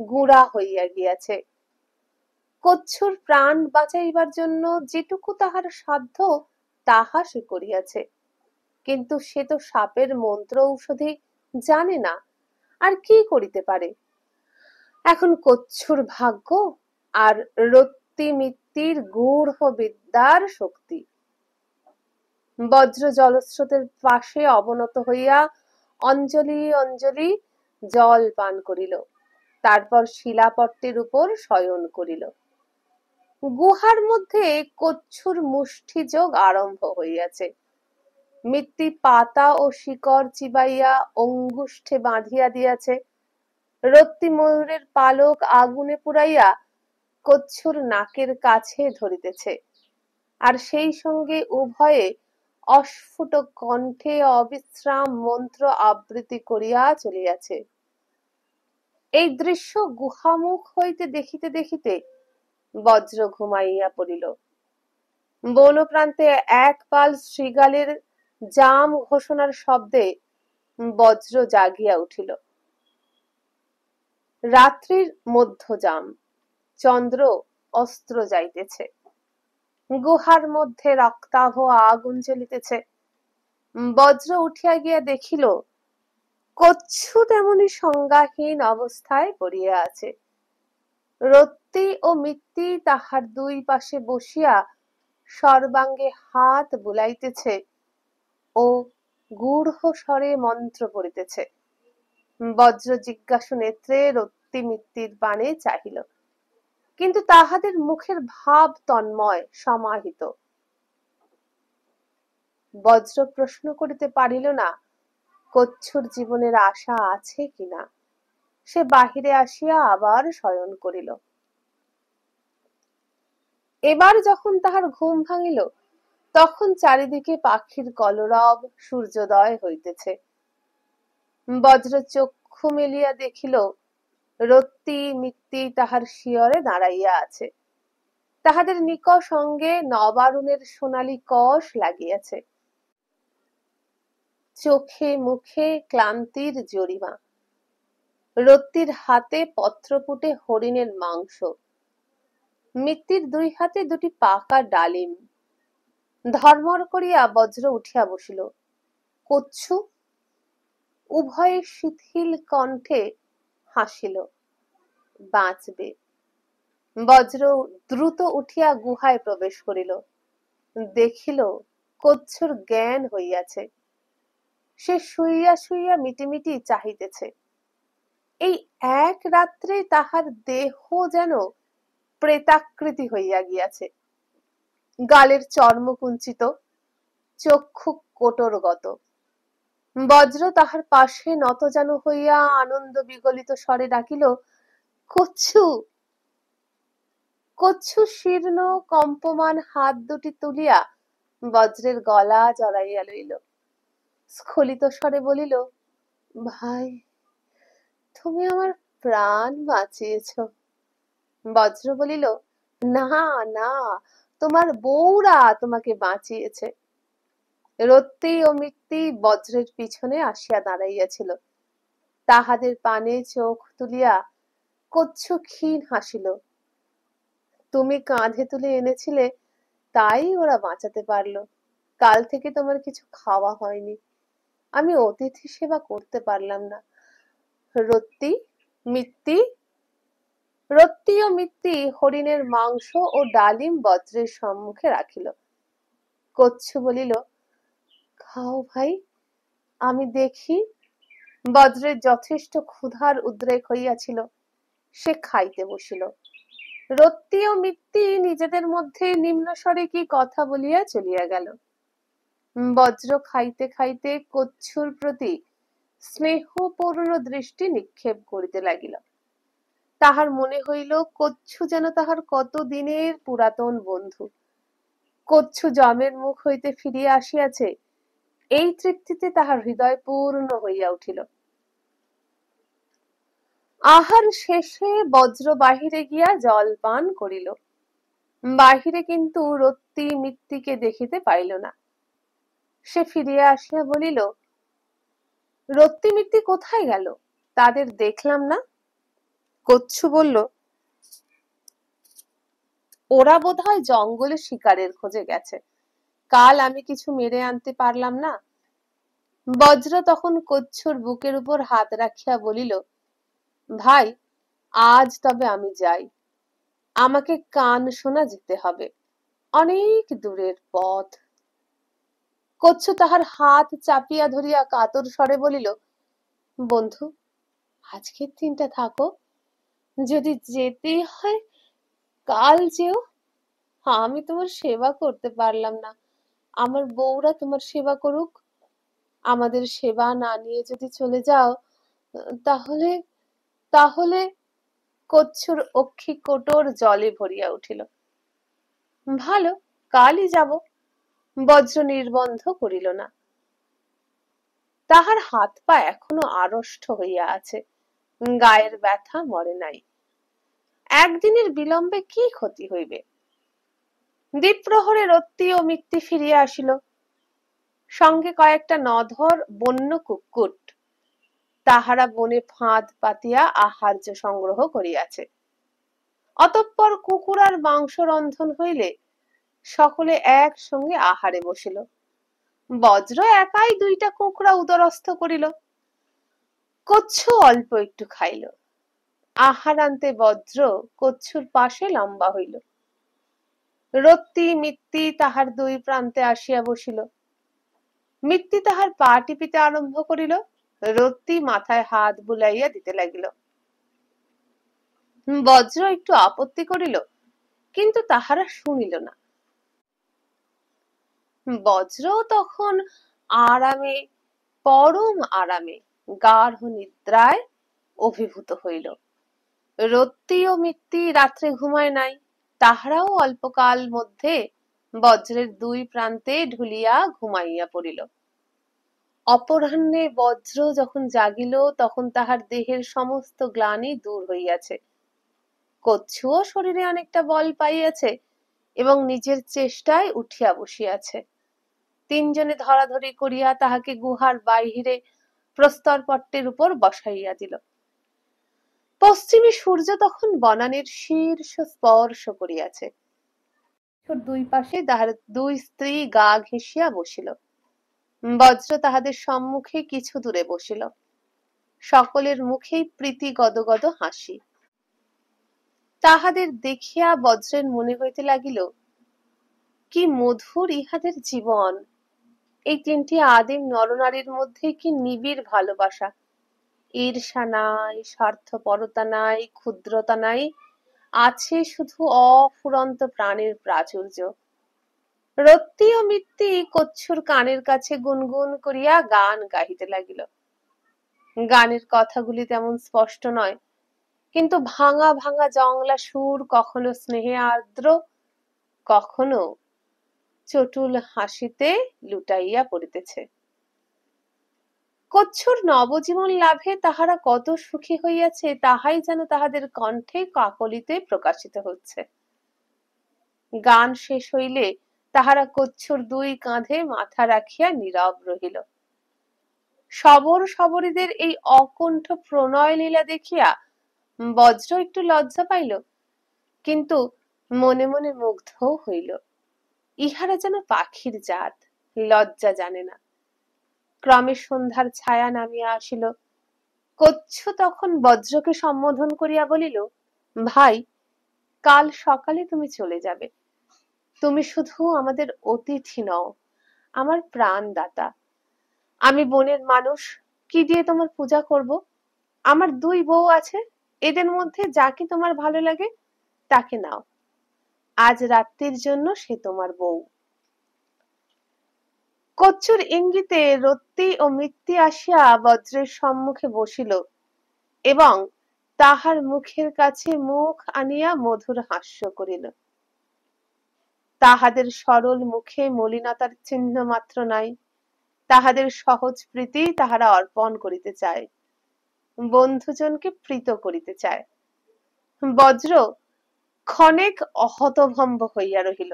গুঁড়া হইয়া গিয়াছে। কচ্ছুর প্রাণ বাঁচাইবার জন্য যেটুকু তাহার সাধ্য তাহা সে করিয়াছে, কিন্তু সে তো সাপের মন্ত্র ঔষধি জানে না, আর কি করিতে পারে। এখন কচ্ছুর ভাগ্য আর রত্তি মিত্তির গূঢ় বিদ্যার শক্তি। বজ্র জলস্রোতের পাশে অবনত হইয়া অঞ্জলি অঞ্জলি জল পান করিল, তারপর শিলাপট্টের উপর শয়ন করিল। গুহার মধ্যে কচ্ছুর মুষ্টিযোগ আরম্ভ হইয়াছে। মিত্তি পাতা ও শিকড় চিবাইয়া অঙ্গুষ্ঠে বাঁধিয়া দিয়াছে। রত্তি ময়ূরের পালক আগুনে পুড়াইয়া কচ্ছুর নাকের কাছে ধরিতেছে, আর সেই সঙ্গে উভয়ে অস্ফুট কণ্ঠে অবিশ্রাম মন্ত্র আবৃত্তি করিয়া চলিয়াছে। এই দৃশ্য গুহামুখ হইতে দেখিতে দেখিতে বজ্র ঘুমাইয়া পড়িল। বন প্রান্তে এক পাল শৃগালের জাম ঘোষণার শব্দে বজ্র জাগিয়া উঠিল। রাত্রির মধ্যযাম, চন্দ্র অস্ত্র যাইতেছে। গুহার মধ্যে রক্তাভ আগুন জ্বলিতেছে। বজ্র উঠিয়া গিয়া দেখিল, কচ্ছু তেমনি সংজ্ঞাহীন অবস্থায় পড়িয়া আছে। রত্তি ও মিত্তি তাহার দুই পাশে বসিয়া সর্বাঙ্গে হাত বুলাইতেছে ও গূঢ় স্বরে মন্ত্র পড়িতেছে। বজ্র জিজ্ঞাসু নেত্রে রত্তি মিত্তির পানে চাহিল, কিন্তু তাহাদের মুখের ভাব তন্ময়, সমাহিত। বজ্র প্রশ্ন করিতে পারিল না কচ্ছুর জীবনের আশা আছে কিনা। সে বাহিরে আসিয়া আবার শয়ন করিল। এবার যখন তাহার ঘুম ভাঙিল, তখন চারিদিকে পাখির কলরব, সূর্যোদয় হইতেছে। বজ্র চক্ষু মেলিয়া দেখিল, রত্তি মিত্তি তাহার শিয়রে দাঁড়াইয়া আছে। তাহাদের নিকষ অঙ্গে নবারুণের সোনালী কষ লাগিয়াছে। চোখে মুখে ক্লান্তির জরিমা। রত্তির হাতে পত্রপুটে হরিণের মাংস, মিত্তির দুই হাতে দুটি পাকা ডালিম। ধর্মর করিয়া বজ্র উঠিয়া বসিল। কচ্ছু? উভয়ে শিথিল কণ্ঠে হাসিল। বাঁচবে। বজ্র দ্রুত উঠিয়া গুহায় প্রবেশ করিল। দেখিল কচ্ছুর জ্ঞান হইয়াছে। সে শুইয়া শুইয়া মিটিমিটি চাহিতেছে। এই এক রাত্রে তাহার দেহ যেন প্রেতাকৃতি হইয়া গিয়াছে। গালের চর্ম কুঞ্চিত, চক্ষু কোটরগত। বজ্র তাহার পাশে নতজানু হইয়া আনন্দ বিগলিত স্বরে ডাকিল, কচ্ছু। কচ্ছু শীর্ণ কম্পমান হাত দুটি তুলিয়া বজ্রের গলা জড়াইয়া লইল। স্খলিত স্বরে বলিল, ভাই, তুমি আমার প্রাণ বাঁচিয়েছ। বজ্র বলিল, না না, তোমার বউরা তোমাকে বাঁচিয়েছে। রত্তি ও মিত্তি বজ্রের পিছনে আসিয়া দাঁড়াইয়াছিল। তাহাদের পানে চোখ তুলিয়া কচ্ছু ক্ষীণ হাসিল। তুমি কাঁধে তুলে এনেছিলে, তাই ওরা বাঁচাতে পারলো। কাল থেকে তোমার কিছু খাওয়া হয়নি, আমি অতিথি সেবা করতে পারলাম না। রত্তি, মিত্তি। রত্তি ও মিত্তি হরিণের মাংস ও ডালিম বজ্রের সম্মুখে রাখিল। কচ্ছু বলিল, খাও ভাই, আমি দেখি। বজ্রের যথেষ্ট ক্ষুধার উদ্রেক হইয়াছিল, সে খাইতে বসিল। রত্তি ও মিত্তি নিজেদের মধ্যে নিম্নস্বরে কি কথা বলিয়া চলিয়া গেল। বজ্র খাইতে খাইতে কচ্ছুর প্রতি স্নেহপূর্ণ দৃষ্টি নিক্ষেপ করিতে লাগিল। তাহার মনে হইল কচ্ছু যেন তাহার কত দিনের পুরাতন বন্ধু। কচ্ছু যমের মুখ হইতে ফিরিয়া আসিয়াছে, এই তৃপ্তিতে তাহার হৃদয় পূর্ণ হইয়া উঠিল। আহার শেষে বজ্র বাহিরে গিয়া জল পান করিল। বাহিরে কিন্তু রত্তি মিত্তিকে দেখিতে পাইল না। সে ফিরিয়া আসিয়া বলিল, রত্তি মিত্তি কোথায় গেল? তাদের দেখলাম না। কচ্ছু বলল, ওরা বোধহয় জঙ্গলে শিকারের খোঁজে গেছে, কাল আমি কিছু মেরে আনতে পারলাম না। বজ্র তখন কচ্ছুর বুকের উপর হাত রাখিয়া বলিল, ভাই, আজ তবে আমি যাই, আমাকে কান শোনা যেতে হবে, অনেক দূরের পথ। কচ্ছু তাহার হাত চাপিয়া ধরিয়া কাতর স্বরে বলিল, বন্ধু, আজকের দিনটা থাকো, যদি যেতে হয় কাল যেও। আমি তোমার সেবা করতে পারলাম না, আমার বউরা তোমার সেবা করুক। আমাদের সেবা না নিয়ে যদি চলে যাও, তাহলে তাহলে কচ্ছুর অক্ষি কোটর জলে ভরিয়া উঠিল। ভালো, কালই যাব। বজ্র নির্বন্ধ করিল না। তাহার হাত পা এখনো আড়ষ্ট হইয়া আছে, গায়ের ব্যথা মরে নাই। একদিনের বিলম্বে কি ক্ষতি হইবে? দ্বীপ্রহরে রত্তি ও মিত্তি ফিরিয়া আসিল, সঙ্গে কয়েকটা নধর বন্য কুক্কুট। তাহারা বনে ফাঁদ পাতিয়া আহার্য সংগ্রহ করিয়াছে। অতঃপর কুকুরার মাংস রন্ধন হইলে সকলে একসঙ্গে আহারে বসিল। বজ্র একাই 2টা কুকুরা উদরস্থ করিল। কচ্ছু অল্প একটু খাইল। আহারান্তে বজ্র কচ্ছুর পাশে লম্বা হইল। রত্তি মিত্তি তাহার 2 প্রান্তে আসিয়া বসিল। মিত্তি তাহার পা টিপিতে আরম্ভ করিল, রত্তি মাথায় হাত বুলাইয়া দিতে লাগিল। বজ্র একটু আপত্তি করিল, কিন্তু তাহারা শুনিল না। বজ্র তখন আরামে, পরম আরামে, গাঢ় নিদ্রায় অভিভূত হইল। রত্তি ও মিত্তি রাত্রে ঘুমায় নাই, তাহারাও অল্পকাল মধ্যে বজ্রের 2 প্রান্তে ঢুলিয়া ঘুমাইয়া পড়িল। অপরাহ্নে বজ্র যখন জাগিল, তখন তাহার দেহের সমস্ত গ্লানি দূর হইয়াছে। কচ্ছুও শরীরে অনেকটা বল পাইয়াছে এবং নিজের চেষ্টায় উঠিয়া বসিয়াছে। 3 জনে ধরাধরি করিয়া তাহাকে গুহার বাহিরে প্রস্তরপট্টের উপর বসাইয়া দিল। পশ্চিমে সূর্য তখন বনানীর শীর্ষ স্পর্শ করিয়াছে। 2 পাশে তাহার 2 স্ত্রী গা ঘেঁষিয়া বসিল। বজ্র তাহাদের সম্মুখে কিছু দূরে বসিল। সকলের মুখেই প্রীতি গদগদ হাসি। তাহাদের দেখিয়া বজ্রের মনে হইতে লাগিল, কি মধুর ইহাদের জীবন। এই 3টি আদিম নরনারীর মধ্যে কি নিবিড় ভালোবাসা। ঈর্ষা নাই, স্বার্থপরতা নাই, ক্ষুদ্রতা নাই, আছে শুধু অফুরন্ত প্রাণের প্রাচুর্য। রত্তি ও মিত্তি কচ্ছুর কানের কাছে গুনগুন করিয়া গান গাহিতে লাগিল। গানের কথাগুলি তেমন স্পষ্ট নয়, কিন্তু ভাঙা ভাঙা জংলা সুর কখনো স্নেহে আর্দ্র, কখনো চটুল হাসিতে লুটাইয়া পড়িতেছে। কচ্ছুর নবজীবন লাভে তাহারা কত সুখী হইয়াছে, তাহাই যেন তাহাদের কণ্ঠে কাকলিতে প্রকাশিত হচ্ছে। গান শেষ হইলে তাহারা কচ্ছুর দুই কাঁধে মাথা রাখিয়া নীরব রহিল। শবর শবরীদের এই অকুণ্ঠ প্রণয় লীলা দেখিয়া বজ্র একটু লজ্জা পাইল, কিন্তু মনে মনে মুগ্ধও হইল। ইহারা যেন পাখির জাত, লজ্জা জানে না। ক্রমে সন্ধ্যার ছায়া নামিয়া আসিল। কচ্ছু তখন বজ্রকে সম্বোধন করিয়া বলিল, ভাই, কাল সকালে তুমি চলে যাবে। তুমি শুধু আমাদের অতিথি নও, আমার প্রাণদাতা। আমি বনের মানুষ, কি দিয়ে তোমার পূজা করব? আমার দুই বউ আছে, এদের মধ্যে যাকে তোমার ভালো লাগে তাকে নাও। আজ রাত্রির জন্য সে তোমার বউ। কচ্ছুর ইঙ্গিতে রত্তি ও মিত্তি আসিয়া বজ্রের সম্মুখে বসিল এবং তাহার মুখের কাছে মুখ আনিয়া মধুর হাস্য করিল। তাহাদের সরল মুখে মলিনতার চিহ্ন মাত্র নাই। তাহাদের সহজ প্রীতি তাহারা অর্পণ করিতে চায়, বন্ধুজনকে প্রীত করিতে চায়। বজ্র ক্ষণেক হতভম্ব হইয়া রহিল,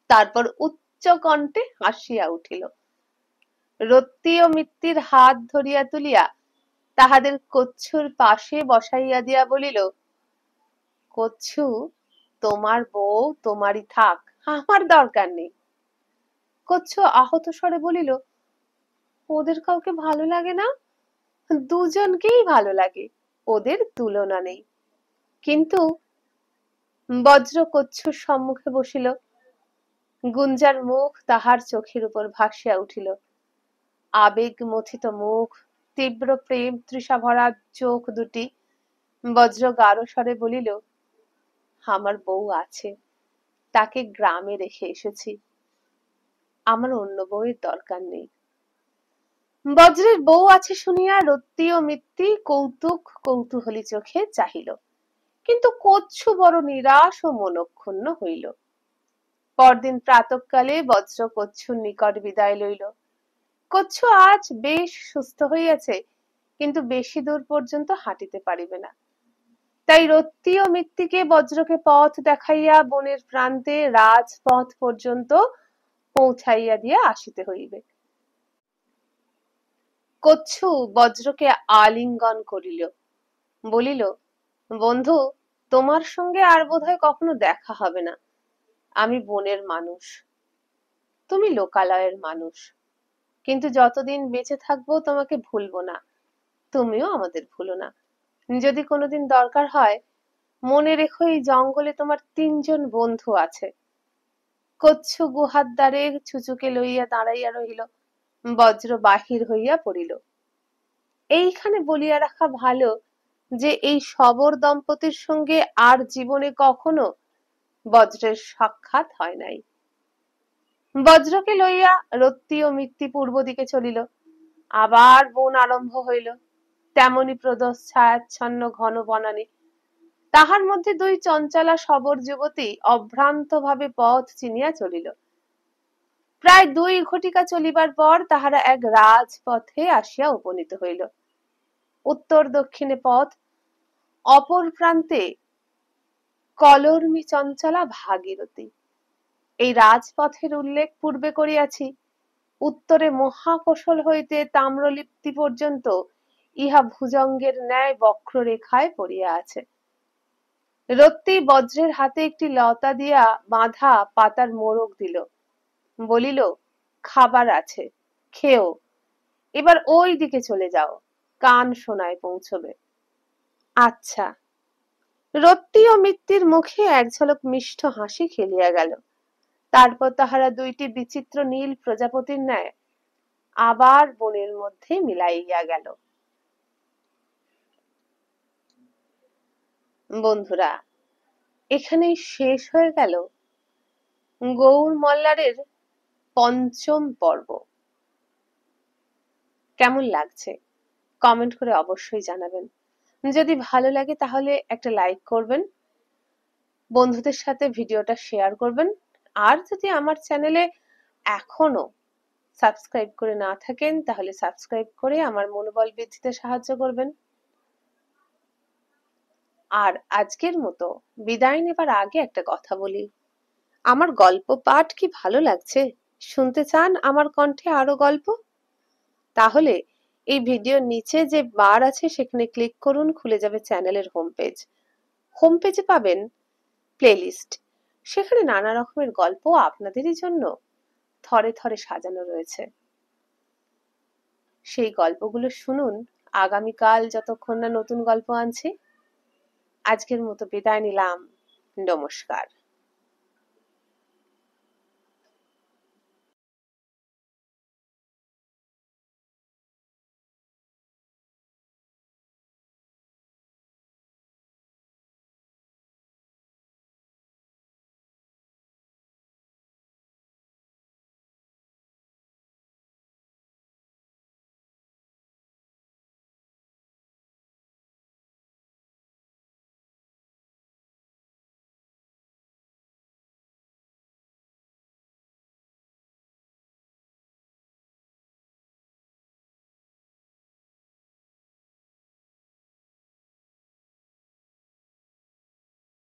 তারপর উচ্চ কণ্ঠে হাসিয়া উঠিল। রত্তি ও মিত্তির হাত ধরিয়া তুলিয়া তাহাদের কচ্ছুর পাশে বসাইয়া দিয়া বলিল, কচ্ছু, তোমার বউ তোমারই থাক, আমার দরকার নেই। কচ্ছু আহত স্বরে বলিল, ওদের কাউকে ভালো লাগে না? দুজনকেই ভালো লাগে, ওদের তুলনা নেই। কিন্তু বজ্র কচ্ছুর সম্মুখে বসিল। গুঞ্জার মুখ তাহার চোখের উপর ভাসিয়া উঠিল। আবেগ মথিত মুখ, তীব্র প্রেম তৃষা ভরা চোখ দুটি। বজ্র গাঢ় স্বরে বলিল, আমার বউ আছে, তাকে গ্রামে রেখে এসেছি, আমার অন্য বউয়ের দরকার নেই। বজ্রের বউ আছে শুনিয়া রত্তি ও মিত্তি কৌতূহলী চোখে চাহিল, কিন্তু কচ্ছু বড় নিরাশ ও মনক্ষুণ্ণ হইল। পরদিন প্রাতঃকালে বজ্র কচ্ছুর নিকট বিদায় লইল। কচ্ছু আজ বেশ সুস্থ হইয়াছে, কিন্তু বেশি দূর পর্যন্ত হাঁটিতে পারিবে না। তাই রত্তি ও মিত্তিকে বজ্রকে পথ দেখাইয়া বনের প্রান্তে রাজপথ পর্যন্ত পৌঁছাইয়া দিয়া আসিতে হইবে। কচ্ছু বজ্রকে আলিঙ্গন করিল, বলিল, বন্ধু, তোমার সঙ্গে আর বোধহয় কখনো দেখা হবে না। আমি বনের মানুষ, তুমি লোকালয়ের মানুষ, কিন্তু যতদিন বেঁচে থাকবো তোমাকে ভুলবো না, তুমিও আমাদের ভুলো না। যদি কোনোদিন দরকার হয়, মনে রেখো এই জঙ্গলে তোমার 3 জন বন্ধু আছে। কচ্ছু গুহার দ্বারে ছুচুকে লইয়া দাঁড়াইয়া রহিল। বজ্র বাহির হইয়া পড়িল। এইখানে বলিয়া রাখা ভালো যে এই শবর দম্পতির সঙ্গে আর জীবনে কখনো বজ্রের সাক্ষাৎ হয় নাই। বজ্রকে লইয়া রত্তি ও মিত্তি পূর্ব দিকে চলিল। আবার বন আরম্ভ হইল। তেমনি প্রদোষ ছায়াচ্ছন্ন ঘন বনানী। তাহার মধ্যে দুই চঞ্চলা শবর যুবতী অভ্রান্ত ভাবে পথ চিনিয়া চলিল। প্রায় 2 ঘটিকা চলিবার পর তাহারা এক রাজপথে আসিয়া উপনীত হইল। উত্তর দক্ষিণে পথ, অপর প্রান্তে কলর্মী চঞ্চলা ভাগীরথী। এই রাজপথের উল্লেখ পূর্বে করিয়াছি। উত্তরে মহাকৌশল হইতে তাম্রলিপ্তি পর্যন্ত ইহা ভুজঙ্গের ন্যায় বক্ররেখায় পড়িয়া আছে। রত্তি বজ্রের হাতে একটি লতা দিয়া বাঁধা পাতার মোড়ক দিল, বলিল, খাবার আছে, খেও। এবার ওই দিকে চলে যাও, কান সোনায় পৌঁছবে। আচ্ছা। রত্তি ও মিত্তির মুখে এক ঝলক মিষ্ট হাসি খেলিয়া গেল। তারপর তাহারা দুইটি বিচিত্র নীল প্রজাপতির ন্যায় আবার বনের মধ্যে মিলাইয়া গেল। বন্ধুরা, এখানেই শেষ হয়ে গেল গৌর মল্লারের 5ম পর্ব। কেমন লাগছে কমেন্ট করে অবশ্যই জানাবেন। যদি ভালো লাগে তাহলে একটা লাইক করবেন, বন্ধুদের সাথে ভিডিওটা শেয়ার করবেন, আর যদি আমার চ্যানেলে এখনো সাবস্ক্রাইব করে না থাকেন তাহলে সাবস্ক্রাইব করে আমার মনোবল বৃদ্ধিতে সাহায্য করবেন। আর আজকের মতো বিদায় নেবার আগে একটা কথা বলি, আমার গল্প পাঠ কি ভালো লাগছে? শুনতে চান আমার কণ্ঠে আরো গল্প? তাহলে এই ভিডিওর নিচে যে বার আছে সেখানে ক্লিক করুন, খুলে যাবে চ্যানেলের হোম পেজ। হোম পেজে পাবেন প্লেলিস্ট। সেখানে নানা রকমের গল্প আপনাদেরই জন্য থরে থরে সাজানো রয়েছে। সেই গল্পগুলো শুনুন আগামীকাল, যতক্ষণ না নতুন গল্প আনছি। আজকের মতো বিদায় নিলাম। নমস্কার।